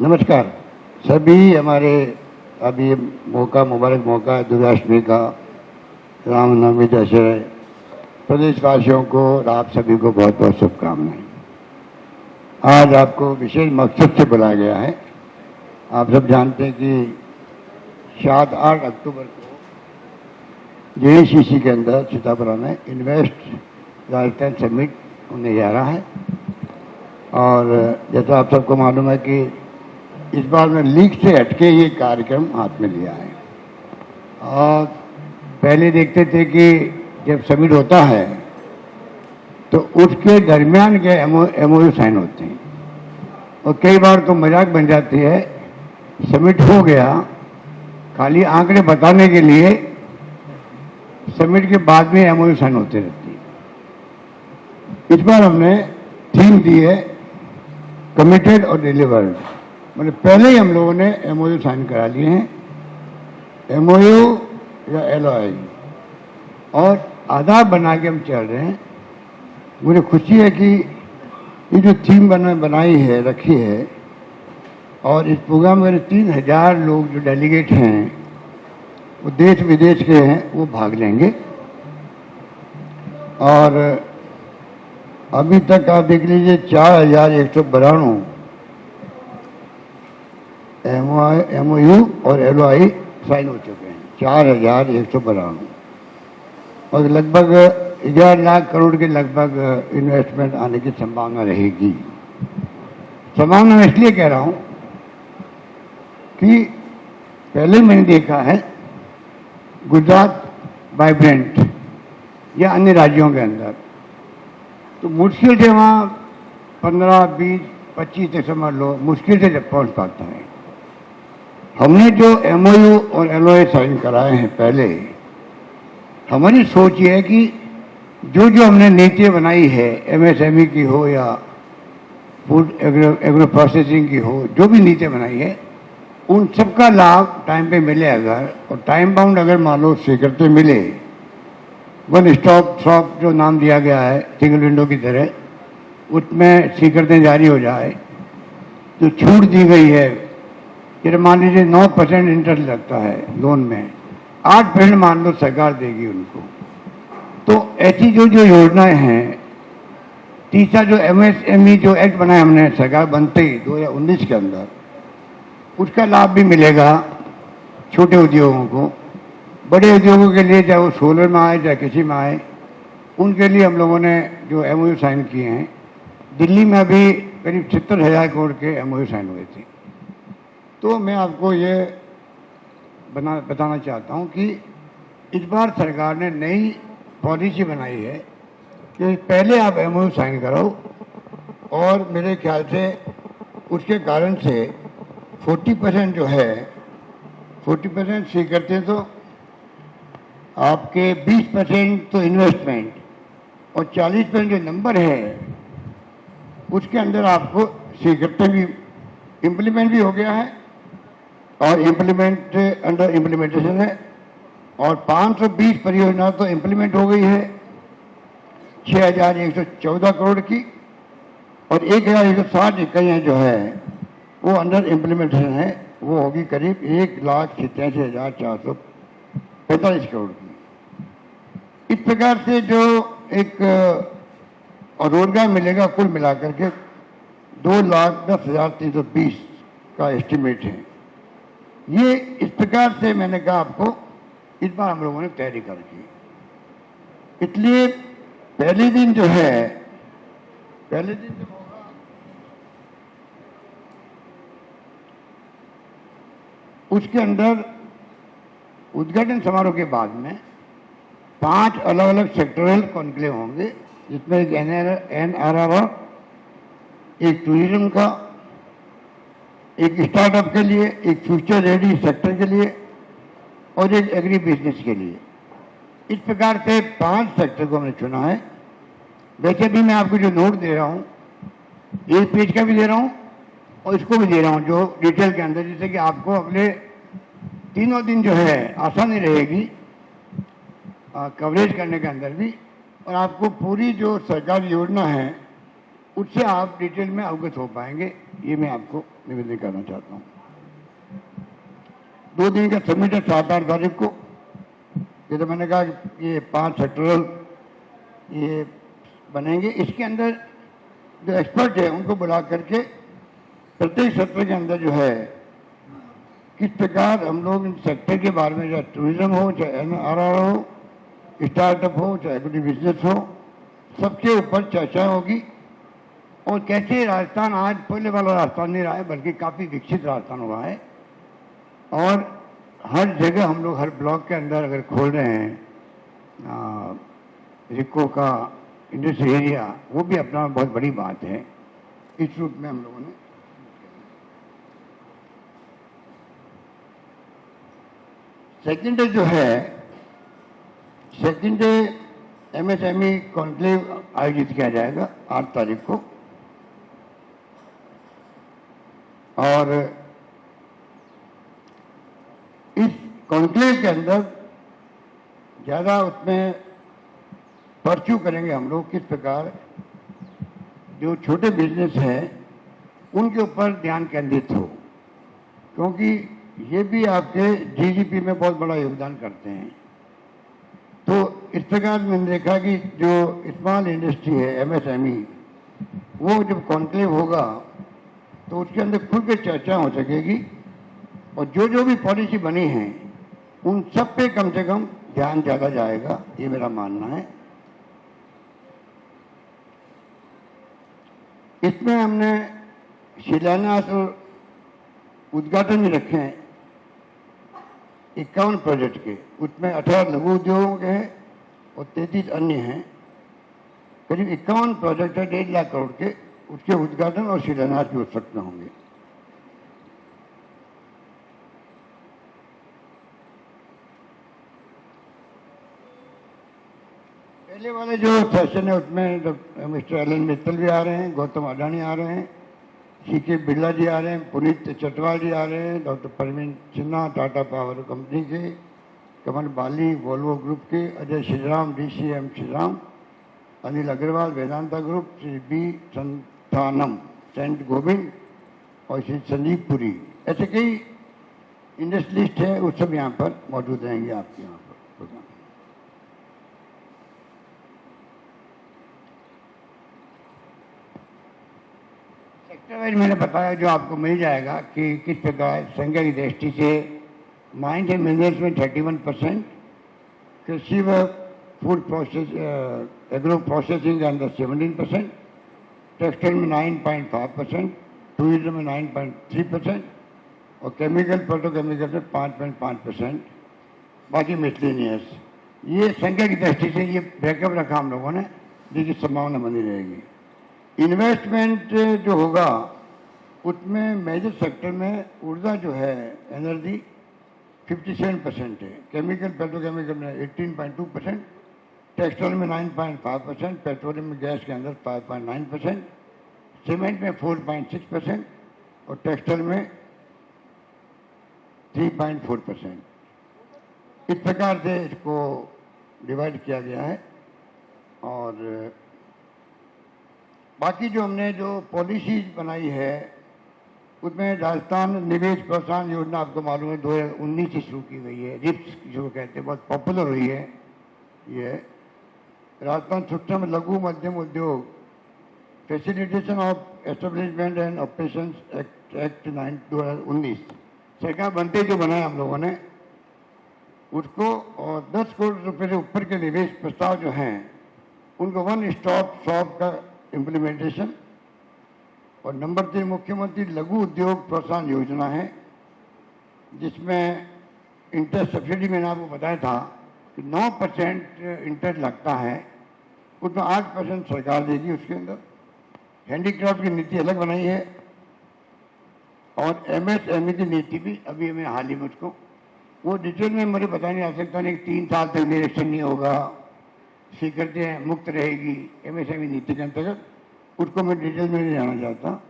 नमस्कार सभी। हमारे अभी मुबारक मौका है दुर्गाष्टमी का, रामनवमी, दशहरा, प्रदेशवासियों को और आप सभी को बहुत बहुत शुभकामनाएं। आज आपको विशेष मकसद से बुलाया गया है। आप सब जानते हैं कि 7-8 अक्टूबर को JCC के अंदर सीतापुरा में इन्वेस्ट राजस्थान समिट होने जा रहा है। और जैसा आप सबको मालूम है कि इस बार में लीक से हटके ये कार्यक्रम हाथ में लिया है। और पहले देखते थे कि जब समिट होता है तो उसके दरमियान के MOU साइन होते हैं, और कई बार तो मजाक बन जाती है, समिट हो गया, खाली आंकड़े बताने के लिए समिट के बाद में MOU साइन होते रहती है। इस बार हमने थीम दी है कमिटेड और डिलीवर्ड। मतलब पहले ही हम लोगों ने MOU साइन करा लिए हैं, MOU या LOI, और आधार बना के हम चल रहे हैं। मुझे खुशी है कि ये जो थीम बनाई है, रखी है, और इस प्रोग्राम में 3000 लोग जो डेलीगेट हैं वो देश विदेश के हैं, वो भाग लेंगे। और अभी तक आप देख लीजिए 4192 MOU और LOI साइन हो चुके हैं, 4192, और लगभग 11 लाख करोड़ के लगभग इन्वेस्टमेंट आने की संभावना रहेगी। संभावना मैं इसलिए कह रहा हूं कि पहले मैंने देखा है गुजरात वाइब्रेंट या अन्य राज्यों के अंदर तो मुश्किल से वहाँ 15, 20, 25 तक समझ लो, मुश्किल से जब पहुँच पाता है। हमने जो MOU और LOI साइन कराए हैं पहले, हमारी सोच ये है कि जो जो हमने नीतियाँ बनाई है, MSME की हो या फूड एग्रो प्रोसेसिंग की हो, जो भी नीतियाँ बनाई है, उन सबका लाभ टाइम पे मिले अगर, और टाइम बाउंड अगर मान लो स्वीकृति मिले, वन स्टॉप शॉप जो नाम दिया गया है सिंगल विंडो की तरह, उसमें स्वीकृतें जारी हो जाए, जो छूट दी गई है कि मान लीजिए 9% इंटरेस्ट लगता है लोन में, 8% मान लो सरकार देगी उनको। तो ऐसी जो जो योजनाएं हैं, तीसरा जो MSME जो एक्ट बनाया हमने सरकार बनते ही 2019 के अंदर, उसका लाभ भी मिलेगा छोटे उद्योगों को। बड़े उद्योगों के लिए, चाहे वो सोलर में आए चाहे किसी में आए, उनके लिए हम लोगों ने जो MOU साइन किए हैं, दिल्ली में अभी करीब 70,000 करोड़ के MOU साइन हुए थे। तो मैं आपको ये बताना चाहता हूँ कि इस बार सरकार ने नई पॉलिसी बनाई है कि पहले आप MOU साइन करो, और मेरे ख्याल से उसके कारण से 40% जो है, 40% स्वीकृति तो आपके 20% तो इन्वेस्टमेंट और 40% जो नंबर है उसके अंदर आपको स्वीकृति भी, इम्प्लीमेंट भी हो गया है और इम्प्लीमेंट अंडर इम्प्लीमेंटेशन है। और 520 परियोजना तो इम्प्लीमेंट हो गई है 6114 करोड़ की, और 1160 इकाइयाँ जो है वो अंडर इम्प्लीमेंटेशन है, वो होगी करीब 1,87,445 करोड़ की। इस प्रकार से जो एक रोजगार मिलेगा कुल मिलाकर के 2,10,320 का एस्टिमेट है। ये इस प्रकार से मैंने कहा आपको इस बार हम लोगों ने तैयारी कर की। इसलिए पहले दिन जो है, पहले दिन जो होगा उसके अंदर उद्घाटन समारोह के बाद में 5 अलग अलग सेक्टोरल कॉन्क्लेव होंगे, जिसमें एक NRR, एक टूरिज्म का, एक स्टार्टअप के लिए, एक फ्यूचर रेडी सेक्टर के लिए, और एक एग्री बिजनेस के लिए। इस प्रकार से 5 सेक्टर को हमने चुना है। वैसे भी मैं आपको जो नोट दे रहा हूँ, एक पेज का भी दे रहा हूँ और इसको भी दे रहा हूँ जो डिटेल के अंदर, जिससे कि आपको अगले तीनों दिन जो है आसानी रहेगी कवरेज करने के अंदर भी, और आपको पूरी जो सरकारी योजना है उससे आप डिटेल में अवगत हो पाएंगे, ये मैं आपको निवेदन करना चाहता हूँ। 2 दिन का समिट है 7-8 तारीख को। ये तो मैंने कहा कि ये 5 सेक्टरल ये बनेंगे। इसके अंदर जो एक्सपर्ट है उनको बुला करके प्रत्येक सेक्टर के अंदर जो है किस प्रकार हम लोग इन सेक्टर के बारे में, चाहे टूरिज्म हो, चाहे एनआरआर हो, स्टार्टअप हो, चाहे एग्री बिजनेस हो, सबके ऊपर चर्चा होगी। और कैसे राजस्थान आज पहले वाला राजस्थान नहीं रहा है, बल्कि काफ़ी विकसित राजस्थान हुआ है। और हर जगह हम लोग हर ब्लॉक के अंदर अगर खोल रहे हैं रिको का इंडस्ट्री एरिया, वो भी अपना बहुत बड़ी बात है। इस रूप में हम लोगों ने सेकेंड डे जो है, सेकेंड डे एमएसएमई कॉन्क्लेव आयोजित किया जाएगा 8 तारीख को। और इस कॉन्क्लेव के अंदर ज़्यादा उसमें परस्यू करेंगे हम लोग किस प्रकार जो छोटे बिजनेस हैं उनके ऊपर ध्यान केंद्रित हो, क्योंकि ये भी आपके जीडीपी में बहुत बड़ा योगदान करते हैं। तो इस प्रकार मैंने देखा कि जो स्मॉल इंडस्ट्री है एमएसएमई, वो जब कॉन्क्लेव होगा तो उसके अंदर खुल के चर्चा हो सकेगी और जो भी पॉलिसी बनी है उन सब पे कम से कम ध्यान ज़्यादा जाएगा, ये मेरा मानना है। इसमें हमने शिलान्यास और उद्घाटन भी रखे हैं 51 प्रोजेक्ट के। उसमें 18 लघु उद्योगों के हैं और 33 अन्य हैं। करीब 51 प्रोजेक्ट है 1.5 लाख करोड़ के, उसके उद्घाटन और शिलान्यास भी हो सकते होंगे। पहले वाले जो सेशन है उसमें मिस्टर एलन मित्तल भी आ रहे हैं, गौतम अडानी आ रहे हैं, सीके बिरला जी आ रहे हैं, पुनीत चटवाल जी आ रहे हैं, doctor Parveen Sinha Tata Power company के, कमल बाली वोल्वो ग्रुप के, Ajay Shriram DCM Shriram, Anil Agarwal Vedanta group, Shri B Sansthanam Saint Govind और श्री संजीव पुरी, ऐसे कई इंडस्ट्रियलिस्ट हैं, वो सब यहाँ पर मौजूद रहेंगे आपके यहाँ पर। सेक्टर वाइज मैंने बताया जो आपको मिल जाएगा कि किस प्रकार संख्या की दृष्टि से माइंस एंड मिनरल्स में 31%, कृषि व फूड प्रोसेस एग्रो प्रोसेसिंग के अंदर 17%, टेक्सटाइल में 9.5%, टूरिज्म में 9.3% और केमिकल पेट्रोकेमिकल में 5.5%, बाकी मिसलेनियस। ये संख्या की दृष्टि से ये ब्रेकअप रखा हम लोगों ने, जिसकी संभावना बनी रहेगी। इन्वेस्टमेंट जो होगा उसमें मेजर सेक्टर में ऊर्जा जो है एनर्जी 57% है, केमिकल पेट्रोकेमिकल में 18.2%, टेक्सटाइल में 9.5%, पेट्रोलियम में गैस के अंदर 5.9%, सीमेंट में 4.6% और टेक्सटाइल में 3.4%। इस प्रकार से इसको डिवाइड किया गया है। और बाकी जो हमने जो पॉलिसीज बनाई है उसमें राजस्थान निवेश प्रोत्साहन योजना आपको मालूम है 2019 से शुरू की गई है, रिप्स जो कहते हैं, बहुत पॉपुलर हुई है। ये राजस्थान सूक्ष्म लघु मध्यम उद्योग facilitation of establishment and operation act 2019 सरकार बनते जो बनाया हम लोगों ने उसको, और 10 करोड़ रुपए से ऊपर के निवेश प्रस्ताव जो हैं उनको वन स्टॉप शॉप का इम्प्लीमेंटेशन। और नंबर 3 मुख्यमंत्री लघु उद्योग प्रोत्साहन योजना है, जिसमें इंटरेस्ट सब्सिडी मैंने आपको बताया था कि 9% इंटरेस्ट लगता है, उसमें 8% सरकार देगी। उसके अंदर हैंडीक्राफ्ट की नीति अलग बनाई है और एमएसएमई की नीति भी अभी हमें हाल ही में उसको वो डिटेल में मुझे बता नहीं आ सकता, नहीं 3 साल तक निरीक्षण नहीं होगा, स्वीकृति मुक्त रहेगी एमएसएमई नीति के अंतर्गत, उसको मैं डिटेल में नहीं जाना चाहता।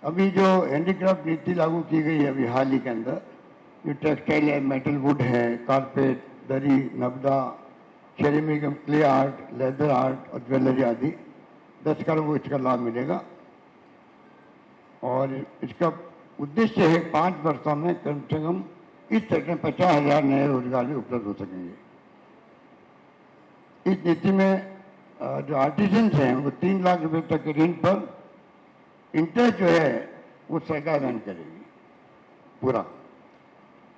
अभी जो हैंडीक्राफ्ट नीति लागू की गई है अभी हाल ही के अंदर, जो टेक्सटाइल है, मेटल वुड है, कारपेट, दरी, नबदा, ceramic, clay art, leather art और ज्वेलरी आदि, 10 करोड़ को इसका लाभ मिलेगा। और इसका उद्देश्य है 5 वर्षों में कम से कम इस सेक्टर में 50,000 नए रोजगार भी उपलब्ध हो सकेंगे। इस नीति में जो आर्टिजन्स हैं वो 3 लाख रुपए तक के ऋण पर इंटरेस्ट जो है वो सरकार वहन करेगी पूरा।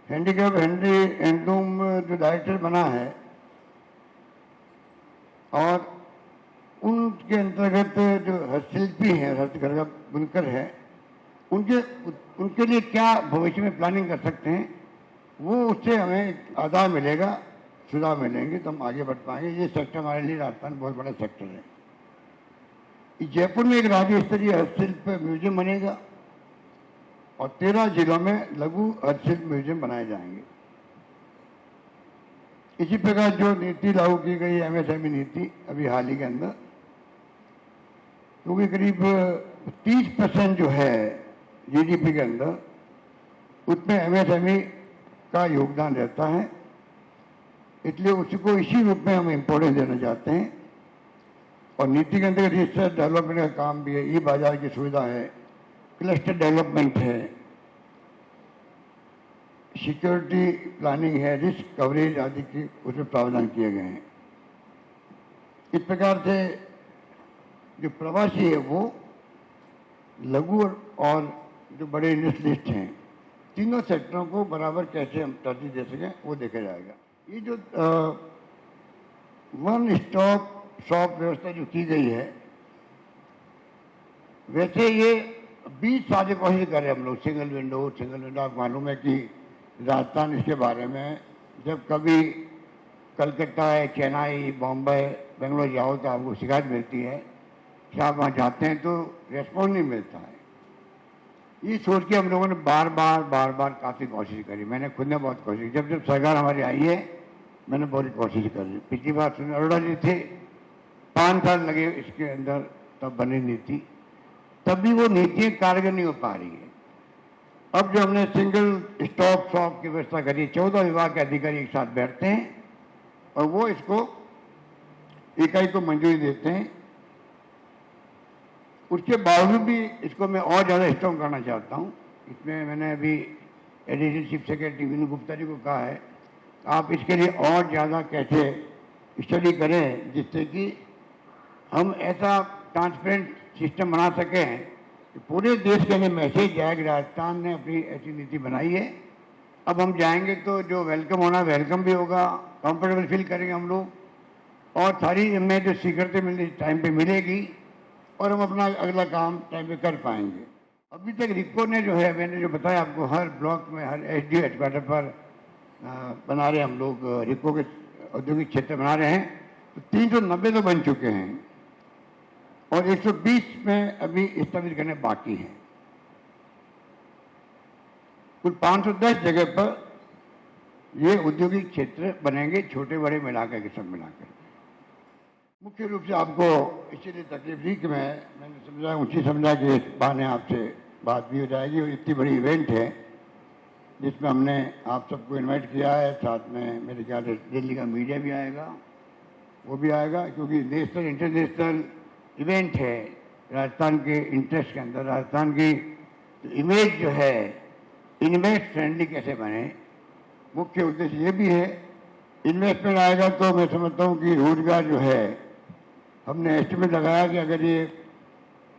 हैंडीक्राफ्ट हैंडलूम जो डायरेक्टर बना है और उनके अंतर्गत जो हस्तशिल्पी हैं, हस्तकरघा बुनकर है, उनके लिए क्या भविष्य में प्लानिंग कर सकते हैं, वो उससे हमें आधार मिलेगा, सुझाव मिलेंगे तो हम आगे बढ़ पाएंगे। ये सेक्टर हमारे लिए राजस्थान बहुत बड़ा सेक्टर है। जयपुर में एक राज्य स्तरीय हस्तशिल्प म्यूजियम बनेगा और 13 जिलों में लघु हस्तशिल्प म्यूजियम बनाए जाएंगे। इसी प्रकार जो नीति लागू की गई एमएसएमई नीति अभी हाल ही के अंदर, क्योंकि करीब 30% जो है जीडीपी के अंदर उसमें एमएसएमई का योगदान रहता है, इसलिए उसको इसी रूप में हम इम्पोर्टेंस देना चाहते हैं। और नीति के अंदर रिसर्च डेवलपमेंट का काम भी है, ई बाजार की सुविधा है, क्लस्टर डेवलपमेंट है, सिक्योरिटी प्लानिंग है, रिस्क कवरेज आदि की उसमें प्रावधान किए गए हैं। इस प्रकार से जो प्रवासी है वो लघु और जो बड़े इंडस्ट्रियलिस्ट हैं, तीनों सेक्टरों को बराबर कैसे हम तरजीह दे सकें वो देखा जाएगा। ये जो वन स्टॉप शॉप व्यवस्था जो की गई है, वैसे ये 20 साल से कोशिश कर रहे हैं हम लोग सिंगल विंडो। आप मालूम है कि राजस्थान इसके बारे में जब कभी कलकत्ता है, चेन्नई, बॉम्बे, बेंगलोर जाओ तो आपको शिकायत मिलती है कि आप वहाँ जाते हैं तो रेस्पॉन्स नहीं मिलता है। ये सोच के हम लोगों ने बार बार काफ़ी कोशिश करी। मैंने खुद ने बहुत कोशिश की। जब सरकार हमारी आई है मैंने बहुत कोशिश करी। पिछली बार सुनील अरोड़ा जी थे, 5 साल लगे इसके अंदर तब बनी नीति, तब भी वो नीति कारगर नहीं हो पा रही है। अब जो हमने सिंगल स्टॉप शॉप की व्यवस्था करी, 14 विभाग के अधिकारी एक साथ बैठते हैं और वो इसको इकाई को मंजूरी देते हैं। उसके बावजूद भी इसको मैं और ज़्यादा स्ट्रॉन्ग करना चाहता हूँ। इसमें मैंने अभी additional chief secretary Vinu Gupta ji को कहा है आप इसके लिए और ज़्यादा कैसे स्टडी करें जिससे कि हम ऐसा ट्रांसपेरेंट सिस्टम बना सकें कि पूरे देश के लिए मैसेज जाए कि राजस्थान ने अपनी ऐसी नीति बनाई है। अब हम जाएंगे तो जो वेलकम होना वेलकम भी होगा, कंफर्टेबल फील करेंगे हम लोग और सारी हमें जो स्वीकृति मिलनी टाइम पे मिलेगी और हम अपना अगला काम टाइम पे कर पाएंगे। अभी तक रिको ने जो है, मैंने जो बताया आपको, हर ब्लॉक में हर एसडीओ हेडक्वार्टर पर बना रहे हम लोग रिको के औद्योगिक क्षेत्र बना रहे हैं। तो 390 तो बन चुके हैं और 120 में अभी स्थापित करने बाकी हैं। कुल 510 जगह पर ये औद्योगिक क्षेत्र बनेंगे, छोटे बड़े मिलाकर के सब मिलाकर। मुख्य रूप से आपको इसीलिए तकलीफ दी कि मैंने समझा ऊँची समझा कि इस बहाने आपसे बात भी हो जाएगी। और इतनी बड़ी इवेंट है जिसमें हमने आप सबको इनवाइट किया है, साथ में मेरे ख्याल से दिल्ली का मीडिया भी आएगा, वो भी आएगा, क्योंकि नेशनल इंटरनेशनल इवेंट है। राजस्थान के इंटरेस्ट के अंदर राजस्थान की इमेज जो है इन्वेस्ट फ्रेंडली कैसे बने, मुख्य उद्देश्य ये भी है। इन्वेस्टमेंट आएगा तो मैं समझता हूँ कि रोजगार जो है, हमने एस्टिमेट लगाया कि अगर ये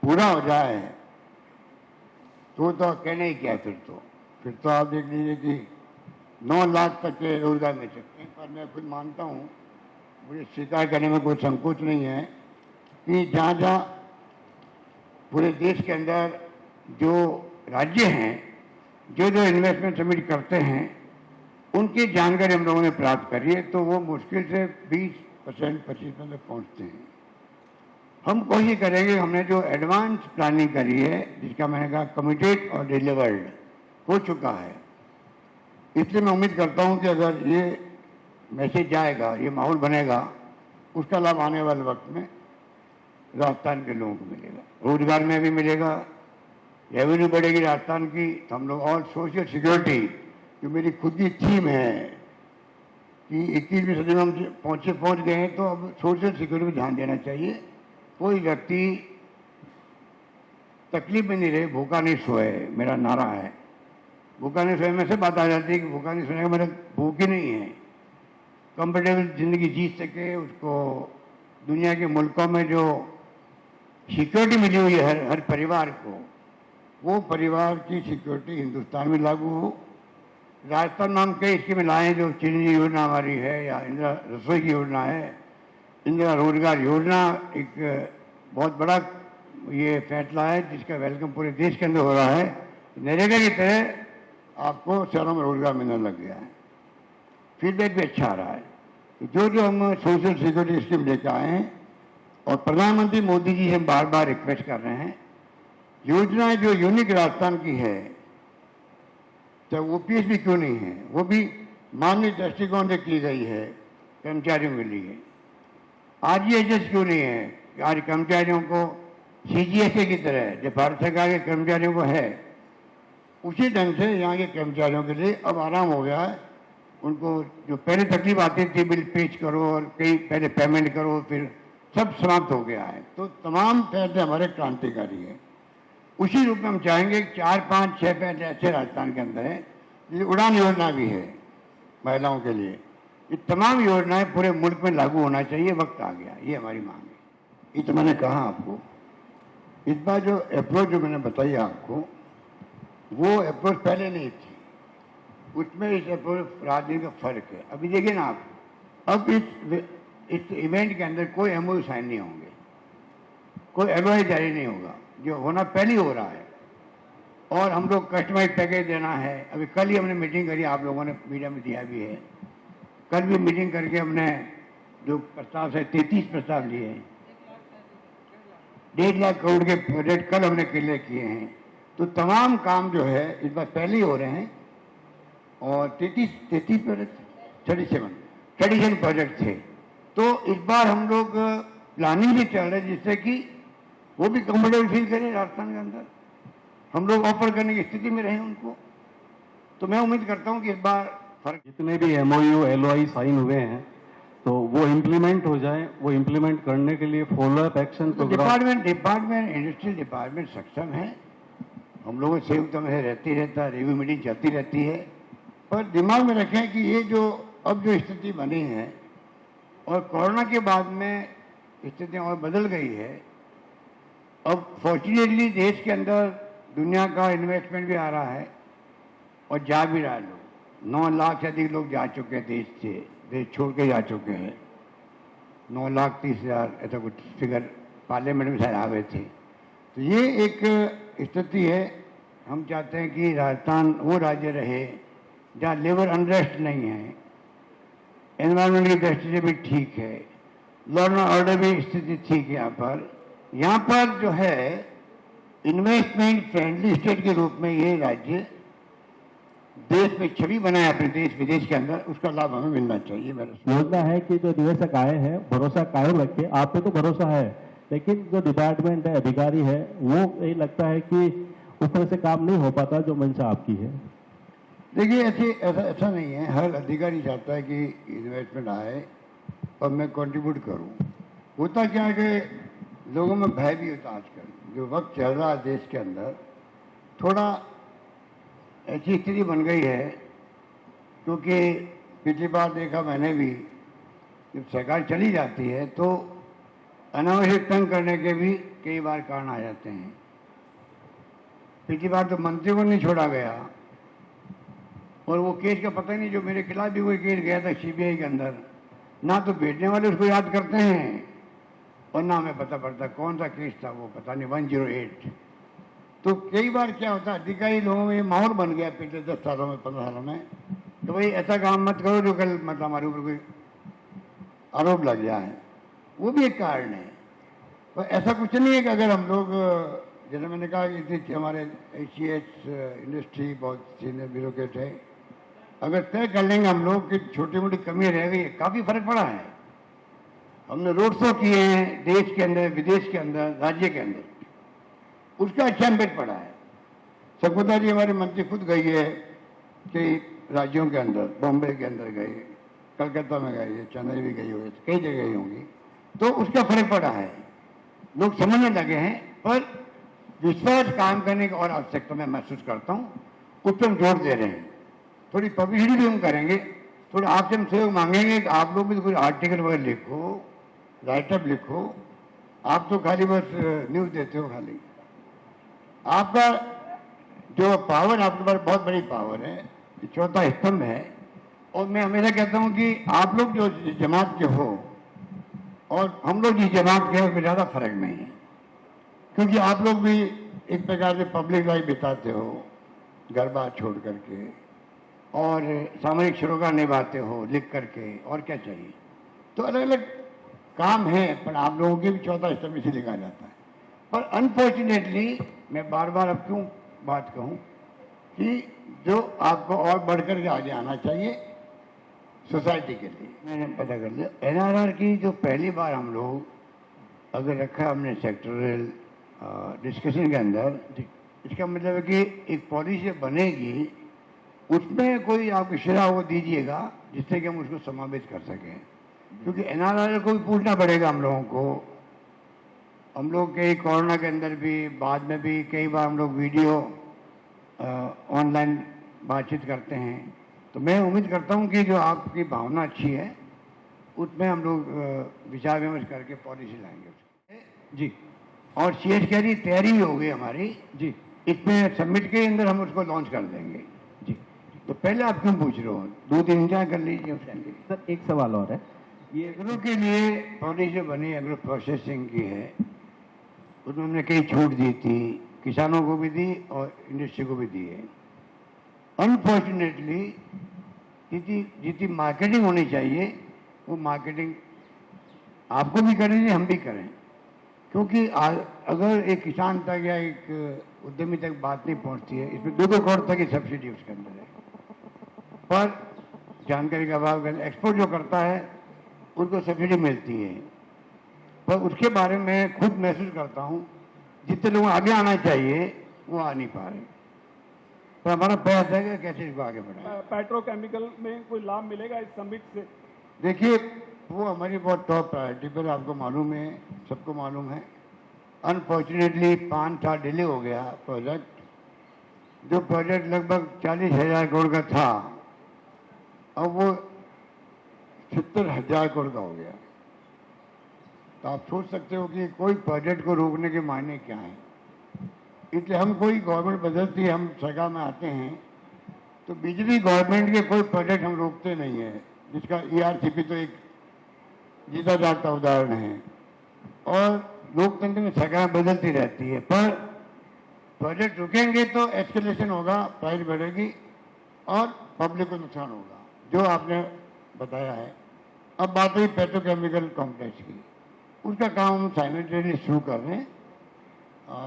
पूरा हो जाए तो कहने ही क्या, फिर तो आप देख लीजिए कि 9 लाख तक के रोजगार मिल सकते हैं। पर मैं खुद मानता हूँ, मुझे स्वीकार करने में कोई संकोच नहीं है कि जहाँ जहाँ पूरे देश के अंदर जो राज्य हैं जो इन्वेस्टमेंट सबमिट करते हैं उनकी जानकारी हम लोगों ने प्राप्त करी है, तो वो मुश्किल से 20% 25% तक पहुँचते हैं। हम कोशिश करेंगे, हमने जो एडवांस प्लानिंग करी है जिसका मैंने कहा कमिटेड और डिलीवर्ड हो चुका है, इसलिए मैं उम्मीद करता हूं कि अगर ये मैसेज जाएगा, ये माहौल बनेगा, उसका लाभ आने वाले वक्त में राजस्थान के लोगों को मिलेगा, रोजगार में भी मिलेगा, रेवेन्यू बढ़ेगी राजस्थान की। तो हम लोग और सोशल सिक्योरिटी, जो मेरी खुद की थीम है कि 21वीं सदी में हम पहुंच गए हैं, तो अब सोशल सिक्योरिटी में ध्यान देना चाहिए। कोई व्यक्ति तकलीफ में नहीं रहे, भूखा नहीं सोए, मेरा नारा है। भूखा नहीं सोए में से बात आ जाती है कि भूखा नहीं सोने का मतलब भूख ही नहीं है, कंफर्टेबल जिंदगी जी सके, उसको दुनिया के मुल्कों में जो सिक्योरिटी मिली हुई है हर परिवार को, वो परिवार की सिक्योरिटी हिंदुस्तान में लागू हो। राजस्थान में हम कई स्कीमें लाए, जो चिरंजीवी योजना हमारी है, या इंदिरा रसोई की योजना है, इंदिरा रोजगार योजना एक बहुत बड़ा ये फैसला है जिसका वेलकम पूरे देश के अंदर हो रहा है। नरेगा की तरह आपको शहरों में रोजगार मिलने लग गया है, फीडबैक भी अच्छा आ रहा है। तो जो हम सोशल सिक्योरिटी स्कीम लेकर आए हैं, और प्रधानमंत्री मोदी जी से हम बार बार रिक्वेस्ट कर रहे हैं, योजनाएं जो यूनिक राजस्थान की है, चाहे ओपीएस भी क्यों नहीं है, वो भी मानवीय दृष्टिकोण से की गई है, कर्मचारियों के लिए। आरजीएचएस क्यों नहीं है, आज कर्मचारियों को सीजीएसए की तरह जो भारत सरकार के कर्मचारियों को है, उसी ढंग से यहाँ के कर्मचारियों के लिए अब आराम हो गया है। उनको जो पहले तकलीफ आती थी, बिल पेश करो और कई पहले पेमेंट करो, फिर सब समाप्त हो गया है। तो तमाम फैसले हमारे क्रांतिकारी है। उसी रूप में हम चाहेंगे कि 4, 5, 6 फैसले ऐसे राजस्थान के अंदर है। ये उड़ान योजना भी है महिलाओं के लिए। ये तमाम योजनाएं पूरे मुल्क में लागू होना चाहिए, वक्त आ गया, ये हमारी मांग है। ये तो मैंने कहा आपको। इस बार जो अप्रोच जो मैंने बताई आपको, वो अप्रोच पहले नहीं थी, उसमें इस अप्रोच राजनीति का फर्क है। अभी देखिए ना आप, अब इस इवेंट के अंदर कोई एमओयू साइन नहीं होंगे, कोई एलओआई जारी नहीं होगा, जो होना पहले हो रहा है। और हम लोग कस्टमाइज पैकेज देना है। अभी कल ही हमने मीटिंग करी, आप लोगों ने मीडिया में दिया भी है, कल भी मीटिंग करके हमने जो प्रस्ताव है 33 प्रस्ताव लिए हैं, 1.5 लाख करोड़ के प्रोजेक्ट कल हमने क्लियर किए हैं। तो तमाम काम जो है इस बार पहले ही हो रहे हैं। और 33 प्रोजेक्ट 37 प्रोजेक्ट थे। तो इस बार हम लोग प्लानिंग भी चल रहे हैं, जिससे कि वो भी कंफर्टेबल फील करें राजस्थान के अंदर, हम लोग ऑफर करने की स्थिति में रहे उनको। तो मैं उम्मीद करता हूं कि इस बार फर्क, जितने भी एमओयू एलओआई साइन हुए हैं तो वो इम्प्लीमेंट हो जाए। वो इम्प्लीमेंट करने के लिए follow up action department industrial department सक्षम है। हम लोगों से संयुक्त में रहती रहता है, रिव्यू मीटिंग चलती रहती है। पर दिमाग में रखें कि ये जो अब जो स्थिति बनी है, और कोरोना के बाद में स्थिति और बदल गई है। अब फॉर्चुनेटली देश के अंदर दुनिया का इन्वेस्टमेंट भी आ रहा है और जा भी रहा है। लोग 9 लाख से अधिक लोग जा चुके हैं, देश छोड़ के जा चुके हैं। 9,30,000 ऐसा कुछ फिगर पार्लियामेंट में शायद आ गए थे। तो ये एक स्थिति है। हम चाहते हैं कि राजस्थान वो राज्य रहे जहाँ लेबर अनरेस्ट नहीं है, एनवायरनमेंट की दृष्टि से भी ठीक है, लॉ एंड ऑर्डर भी स्थिति ठीक है। यहाँ पर जो है इन्वेस्टमेंट फ्रेंडली स्टेट के रूप में ये राज्य देश में छवि बनाए अपने देश विदेश के अंदर, उसका लाभ हमें मिलना चाहिए। मेरा योजना है कि जो निवेशक आए हैं भरोसा कायम रखे। आप पे तो भरोसा है, लेकिन जो डिपार्टमेंट है, अधिकारी है, वो यही लगता है कि ऊपर से काम नहीं हो पाता जो मंशा आपकी है। देखिए ऐसा नहीं है। हर अधिकारी चाहता है कि इन्वेस्टमेंट आए और मैं कंट्रीब्यूट करूं। होता क्या है कि लोगों में भय भी होता। आजकल जो वक्त चल रहा है देश के अंदर, थोड़ा ऐसी स्थिति बन गई है, क्योंकि पिछली बार देखा मैंने भी, जब सरकार चली जाती है तो अनावश्यक तंग करने के भी कई बार कारण आ जाते हैं। पिछली बार तो मंत्री को नहीं छोड़ा गया, और वो केस का पता ही नहीं, जो मेरे खिलाफ भी कोई केस गया था सीबीआई के अंदर, ना तो भेजने वाले उसको याद करते हैं और ना हमें पता पड़ता कौन सा केस था, वो पता नहीं 108। तो कई बार क्या होता है, अधिकारी लोगों में माहौल बन गया पिछले 10 सालों में, 15 सालों में, तो भाई ऐसा काम मत करो जो कल मतलब हमारे ऊपर कोई आरोप लग जाए। वो भी एक कारण है। तो ऐसा कुछ नहीं है कि अगर हम लोग, जैसे मैंने कहा कि हमारे एचईएस इंडस्ट्री बहुत सीनियर ब्यूरोक्रेट है, अगर तय कर लेंगे हम लोग कि छोटी मोटी कमी रह गई, काफ़ी फर्क पड़ा है। हमने रोड शो किए हैं देश के अंदर, विदेश के अंदर, राज्य के अंदर, उसका अच्छा इम्पैक्ट पड़ा है। सकुदा जी हमारे मंत्री खुद गई है कई राज्यों के अंदर, बॉम्बे के अंदर गए, कलकत्ता में गई है, चेन्नई भी गई हुई है, कई जगह गई होंगी, तो उसका फर्क पड़ा है। लोग समझने लगे हैं, पर विश्वास काम करने की और आवश्यकता मैं महसूस करता हूँ, उस पर हम जोर दे रहे हैं। थोड़ी पब्लिसिटी भी हम करेंगे, थोड़ा आपसे हम सहयोग मांगेंगे कि आप लोग भी तो कोई आर्टिकल वगैरह लिखो, राइटअप लिखो। आप तो खाली बस न्यूज़ देते हो खाली। आपका जो पावर, आपके पास बहुत बड़ी पावर है, चौथा स्तंभ है। और मैं हमेशा कहता हूं कि आप लोग जो जमात के हो और हम लोग जिस जमात के हैं उसमें ज़्यादा फर्क नहीं है, क्योंकि आप लोग भी एक प्रकार से पब्लिक लाइफ बिताते हो, घर बार छोड़ करके, और सामूहिक श्रोगा निभाते हो लिख करके, और क्या चाहिए। तो अलग अलग काम है, पर आप लोगों के भी चौथा स्तंभ इसे लिखा जाता है। पर अनफॉर्चुनेटली मैं बार बार अब क्यों बात कहूं कि जो आपको और बढ़कर के आगे आना चाहिए सोसाइटी के लिए। मैंने पता कर लिया एनआरआर की जो पहली बार हम लोग अगर रखा हमने सेक्टरल डिस्कशन के अंदर, इसका मतलब है कि एक पॉलिसी बनेगी, उसमें कोई आप इशारा वो दीजिएगा जिससे कि हम उसको समावेश कर सकें, क्योंकि एनआरआर को भी पूछना पड़ेगा हम लोगों को। हम लोग कई कोरोना के अंदर भी, बाद में भी कई बार हम लोग वीडियो ऑनलाइन बातचीत करते हैं। तो मैं उम्मीद करता हूं कि जो आपकी भावना अच्छी है उसमें हम लोग विचार विमर्श करके पॉलिसी लाएंगे जी। और सीएस की तैयारी भी हो गई हमारी जी, इसमें सबमिट के अंदर हम उसको लॉन्च कर देंगे जी। तो पहले आप क्यों पूछ रहे हो, 2-3 इंतजार कर लीजिए उसके लिए। सर एक सवाल और है, ये एग्रो के लिए पॉलिसी बनी, एग्रो प्रोसेसिंग की है, उसमें हमने कई छूट दी थी, किसानों को भी दी और इंडस्ट्री को भी दी है। अनफॉर्चुनेटली जितनी मार्केटिंग होनी चाहिए वो मार्केटिंग आपको भी करनी चाहिए, हम भी करें, क्योंकि अगर एक किसान तक या एक उद्यमी तक बात नहीं पहुंचती है, इसमें 2-2 करोड़ तक की सब्सिडी उसके अंदर है, पर जानकारी का अभाव, एक्सपोर्ट जो करता है उनको सब्सिडी मिलती है, पर उसके बारे में खुद महसूस करता हूं जितने लोग आगे आना चाहिए वो आ नहीं पा रहे। तो हमारा प्रयास है कि कैसे इसको आगे बढ़ाएं। पेट्रोकेमिकल में कोई लाभ मिलेगा इस समिट से? देखिए, वो हमारी बहुत टॉप प्रायोरिटी पर, आपको मालूम है, सबको मालूम है। अनफॉर्चुनेटली 5 साल डिले हो गया प्रोजेक्ट। जो प्रोजेक्ट लगभग 40,000 करोड़ का था, अब वो 70,000 करोड़ का हो गया। तो आप सोच सकते हो कि कोई प्रोजेक्ट को रोकने के मायने क्या हैं। इसलिए हम कोई गवर्नमेंट बदलती है, हम सरकार में आते हैं तो बिजली गवर्नमेंट के कोई प्रोजेक्ट हम रोकते नहीं है, जिसका ERCP तो एक जीता जागता उदाहरण है। और लोकतंत्र में सरकार बदलती रहती है, पर प्रोजेक्ट रुकेंगे तो एस्केलेशन होगा, प्राइस बढ़ेगी और पब्लिक को नुकसान होगा, जो आपने बताया है। अब बात हुई पेट्रोकेमिकल कॉम्प्लेक्स की, उसका काम हम साइमल्टेनियसली शुरू कर रहे हैं।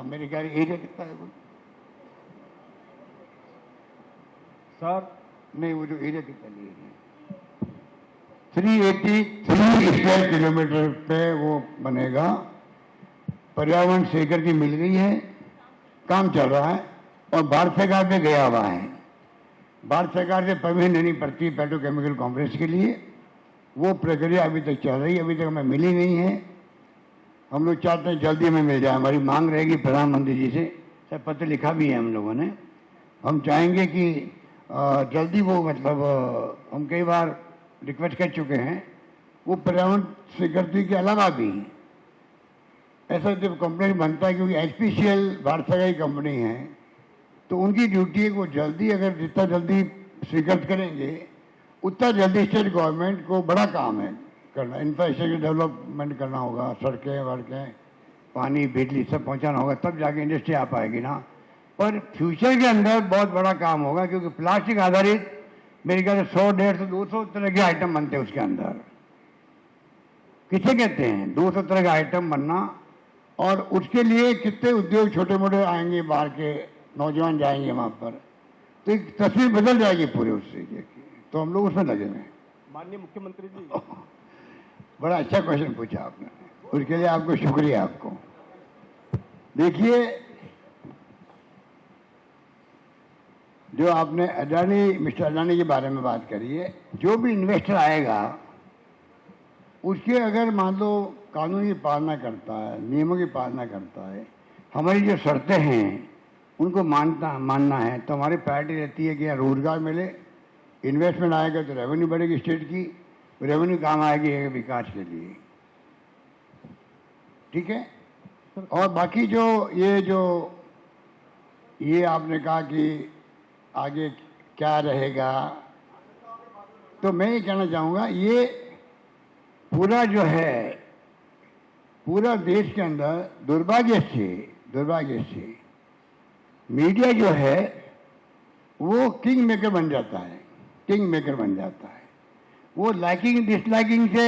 मेरे ख्याल एरिया कितना है वो सर? नहीं, वो जो एरिया कितना लिए है 383 स्क्वायर किलोमीटर पे वो बनेगा। पर्यावरण स्वीकृति मिल गई है, काम चल रहा है और भारत सरकार पे गया हुआ है। भारत सरकार से परमिशन लेनी पड़ती है पेट्रोकेमिकल कॉम्प्लेक्स के लिए, वो प्रक्रिया अभी तक चल रही है, अभी तक हमें मिली नहीं है। हम लोग चाहते हैं जल्दी हमें मिल जाए, हमारी मांग रहेगी प्रधानमंत्री जी से, सर पत्र लिखा भी है हम लोगों ने। हम चाहेंगे कि जल्दी वो, मतलब हम कई बार रिक्वेस्ट कर चुके हैं, वो पर्यावरण स्वीकृति के अलावा भी ऐसा जब कंप्लेंट बनता है, क्योंकि HPCL भारत सरकार की कंपनी है, तो उनकी ड्यूटी है वो जल्दी, अगर जितना जल्दी स्वीकृत करेंगे उतना जल्दी स्टेट गवर्नमेंट को बड़ा काम है करना, इंफ्रास्ट्रक्चर डेवलपमेंट करना होगा, सड़कें वड़कें, पानी बिजली सब पहुंचाना होगा, तब जाके इंडस्ट्री आ पाएगी ना। पर फ्यूचर के अंदर बहुत बड़ा काम होगा, क्योंकि प्लास्टिक आधारित मेरे ख्याल से 100, 150, 200 तरह के आइटम बनते हैं उसके अंदर। किसे कहते हैं 200 तरह का आइटम बनना, और उसके लिए कितने उद्योग छोटे मोटे आएंगे, बाहर के नौजवान जाएंगे वहां पर, तो एक तस्वीर बदल जाएगी पूरे उससे। तो हम लोग उसमें लगे हुए हैं। माननीय मुख्यमंत्री जी, बड़ा अच्छा क्वेश्चन पूछा आपने, उसके लिए आपको शुक्रिया। आपको देखिए, जो आपने अडानी, मिस्टर अडानी के बारे में बात करी है, जो भी इन्वेस्टर आएगा उसके अगर मान लो कानून की पालना करता है, नियमों की पालना करता है, हमारी जो शर्तें हैं उनको मानना है, तो हमारी प्रायोरिटी रहती है कि यहाँ रोजगार मिले, इन्वेस्टमेंट आएगा तो रेवेन्यू बढ़ेगी स्टेट की, रेवेन्यू काम आएगी विकास के लिए। ठीक है। और बाकी जो ये आपने कहा कि आगे क्या रहेगा, तो मैं ये कहना चाहूँगा, ये पूरा जो है पूरा देश के अंदर दुर्भाग्य से मीडिया जो है वो किंग मेकर बन जाता है। वो लाइकिंग डिसलाइकिंग से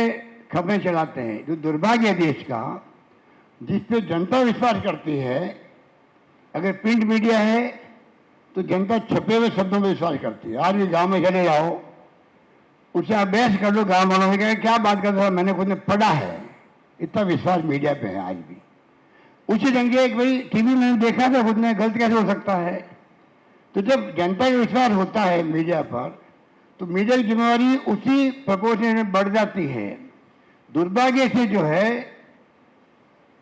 खबरें चलाते हैं। जो दुर्भाग्य है देश का, जिस पे जनता विश्वास करती है, अगर प्रिंट मीडिया है तो जनता छपे हुए शब्दों में विश्वास करती है। आज भी गांव में चले जाओ, उससे आप बहस कर लो, गांव वालों ने कहा क्या बात करते हो, मैंने खुद ने पढ़ा है। इतना विश्वास मीडिया पे है आज भी। उसी ढंग से एक भाई टीवी में देखा था, खुद ने गलत कैसे हो सकता है। तो जब जनता का विश्वास होता है मीडिया पर, तो मीडिया की जिम्मेवारी उसी प्रपोर्शन में बढ़ जाती है। दुर्भाग्य से जो है,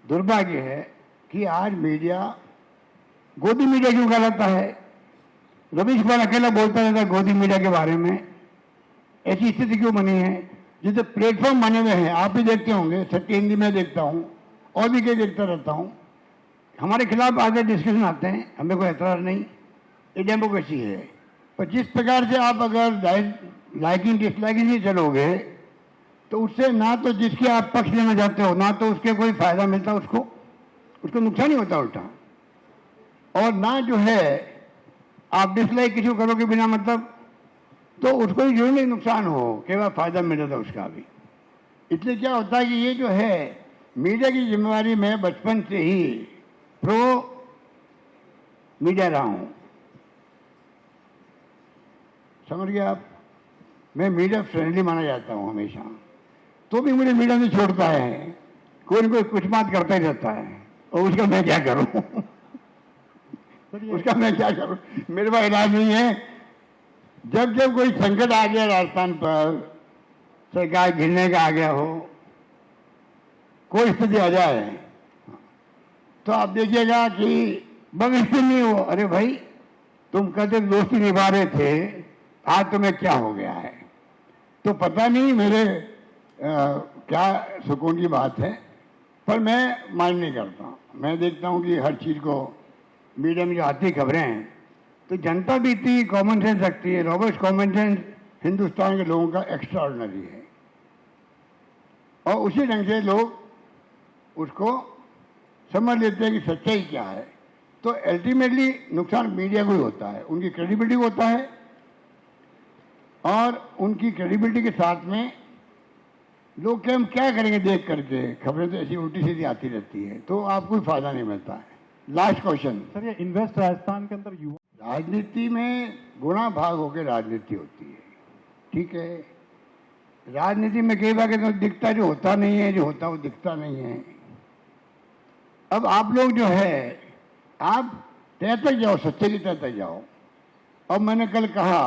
दुर्भाग्य है कि आज मीडिया गोदी मीडिया क्यों कहलाता है। रवीश कुमार अकेला बोलता रहता है गोदी मीडिया के बारे में। ऐसी स्थिति क्यों बनी है? जिसे प्लेटफॉर्म बने हुए हैं, आप भी देखते होंगे, सत्य हिंदी में देखता हूँ और भी कई देखता रहता हूँ, हमारे खिलाफ आगे डिस्कशन आते हैं, हमें कोई एतराज नहीं, ये डेमोक्रेसी है। पर जिस प्रकार से आप अगर लाइकिंग डिसलाइकिंग नहीं चलोगे, तो उससे ना तो जिसके आप पक्ष लेना चाहते हो, ना तो उसके कोई फायदा मिलता, उसको नुकसान ही होता उल्टा। और ना जो है आप डिसलाइक किसी को करोगे बिना मतलब, तो उसको भी जरूर नहीं नुकसान हो, केवल फायदा मिल जाता उसका भी। इसलिए क्या होता है कि ये जो है मीडिया की जिम्मेवारी मैं बचपन से ही प्रो मीडिया रहा हूं। समझ गए आप? मैं मीडिया फ्रेंडली माना जाता हूं हमेशा, तो भी मुझे मीडिया नहीं छोड़ता है, कोई न कोई कुछ बात करता ही रहता है, और उसका मैं क्या करूं मेरे पास इलाज नहीं है। जब कोई संकट आ गया राजस्थान पर, सरकार गिरने का आ गया हो, कोई स्थिति आ जाए, तो आप देखिएगा कि भविष्य नहीं हो, अरे भाई तुम कदे दोस्ती निभा रहे थे, आज तुम्हें क्या हो गया है। तो पता नहीं मेरे क्या सुकून की बात है, पर मैं माइंड नहीं करता। मैं देखता हूँ कि हर चीज़ को मीडिया में जो आती खबरें हैं, तो जनता भी इतनी कॉमन सेंस रखती है। रॉबर्ट कॉमन सेंस हिंदुस्तान के लोगों का एक्स्ट्रा ऑर्डिनरी है, और उसी ढंग से लोग उसको समझ लेते हैं कि सच्चाई क्या है। तो अल्टीमेटली नुकसान मीडिया को ही होता है, उनकी क्रेडिबिलिटी को होता है, और उनकी क्रेडिबिलिटी के साथ में लोग क्या हम क्या करेंगे देख करके, खबरें तो ऐसी उल्टी सीधी आती रहती है, तो आपको कोई फायदा नहीं मिलता है। लास्ट क्वेश्चन सर, ये इन्वेस्ट राजस्थान के अंदर युवा राजनीति में गुणा भाग होकर राजनीति होती है। ठीक है, राजनीति में कई बार तो दिखता जो होता नहीं है, जो होता वो दिखता नहीं है। अब आप लोग जो है, आप तय तक जाओ, सच्चे की तय तक जाओ। अब मैंने कल कहा,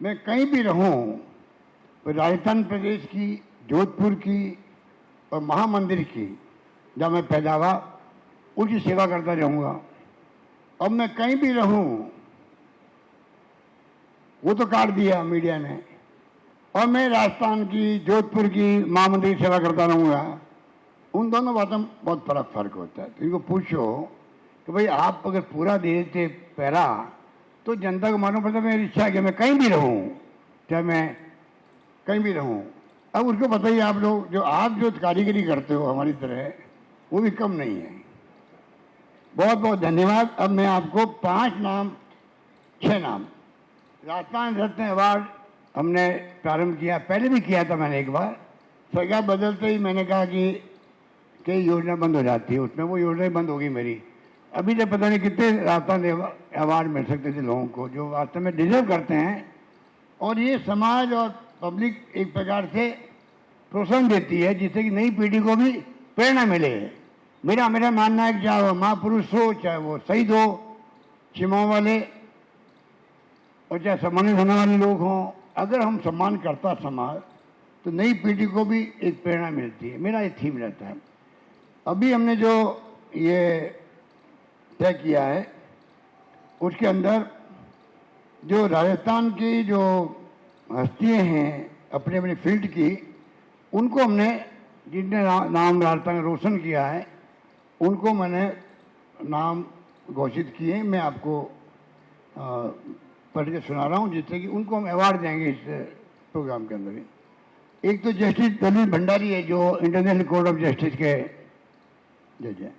मैं कहीं भी रहूं, तो राजस्थान प्रदेश की, जोधपुर की और महामंदिर की, जब मैं पैदा हुआ, उनकी सेवा करता रहूंगा। अब मैं कहीं भी रहूं, वो तो काट दिया मीडिया ने, और मैं राजस्थान की, जोधपुर की महामंदिर की सेवा करता रहूंगा। उन दोनों बातों में बहुत फर्क होता है। तो इनको पूछो कि भाई आप अगर पूरा दे देते पैरा, तो जनता को मालूम पड़ता मेरी इच्छा है कि मैं कहीं भी रहूं, चाहे मैं कहीं भी रहूं। अब उसको बताइए आप लोग, जो कारीगरी करते हो हमारी तरह, वो भी कम नहीं है। बहुत बहुत धन्यवाद। अब मैं आपको 6 नाम राजस्थान रत्न अवार्ड हमने प्रारंभ किया, पहले भी किया था मैंने एक बार। सरकार बदलते ही मैंने कहा कि कई योजना बंद हो जाती है, उसमें वो योजना बंद होगी मेरी। अभी तक पता नहीं कितने राजस्थान अवार्ड मिल सकते थे लोगों को, जो वास्तव में डिजर्व करते हैं। और ये समाज और पब्लिक एक प्रकार से प्रोत्साहन देती है, जिससे कि नई पीढ़ी को भी प्रेरणा मिले। मेरा मानना है कि चाहे वो महापुरुष हो, चाहे वो शहीद हो, सीमाओं वाले, और चाहे सम्मानित होने वाले लोग हों, अगर हम सम्मान करता समाज, तो नई पीढ़ी को भी एक प्रेरणा मिलती है। मेरा ये थीम रहता है। अभी हमने जो ये तय किया है उसके अंदर जो राजस्थान की जो हस्तियाँ हैं अपने अपने फील्ड की, उनको हमने जिनने नाम राजस्थान में रोशन किया है उनको मैंने नाम घोषित किए। मैं आपको पढ़ के सुना रहा हूँ, जिससे कि उनको हम अवार्ड देंगे इस प्रोग्राम के अंदर ही। एक तो जस्टिस दलील भंडारी है जो इंटरनेशनल कोर्ट ऑफ जस्टिस के जज हैं।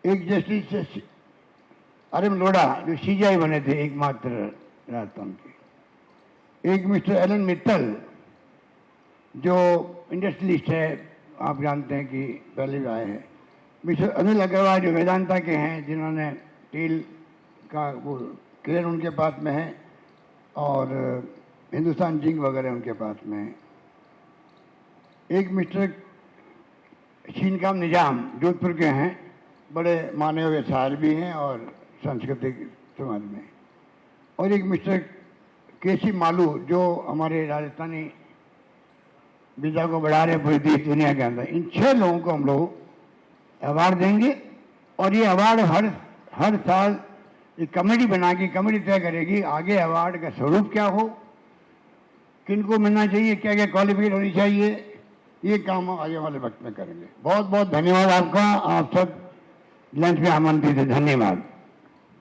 एक जस्टिस अरिम लोढ़ा जो सीजीआई बने थे एकमात्र राजस्थान के। एक मिस्टर एलन मित्तल जो इंडस्ट्रियलिस्ट है, आप जानते हैं कि पहले भी आए हैं। मिस्टर अनिल अग्रवाल जो वेदांता के हैं, जिन्होंने टेल का वो केयर उनके पास में है और हिंदुस्तान जिंक वगैरह उनके पास में है। एक मिस्टर शीनकाम निजाम जोधपुर के हैं, बड़े माने हुए शायर भी हैं और सांस्कृतिक समाज में। और एक मिस्टर केसी मालू जो हमारे राजस्थानी विधा को बढ़ा रहे पूरी देश दुनिया के अंदर। इन 6 लोगों को हम लोग अवार्ड देंगे और ये अवार्ड हर साल एक कमेटी बना के कमेटी तय करेगी आगे अवार्ड का स्वरूप क्या हो, किनको मिलना चाहिए, क्या क्या क्वालिफिकेशन होनी चाहिए। ये काम हम आगे वाले वक्त में करेंगे। बहुत बहुत धन्यवाद आपका। आप सब लंच में आमंत्रित है। धन्यवाद।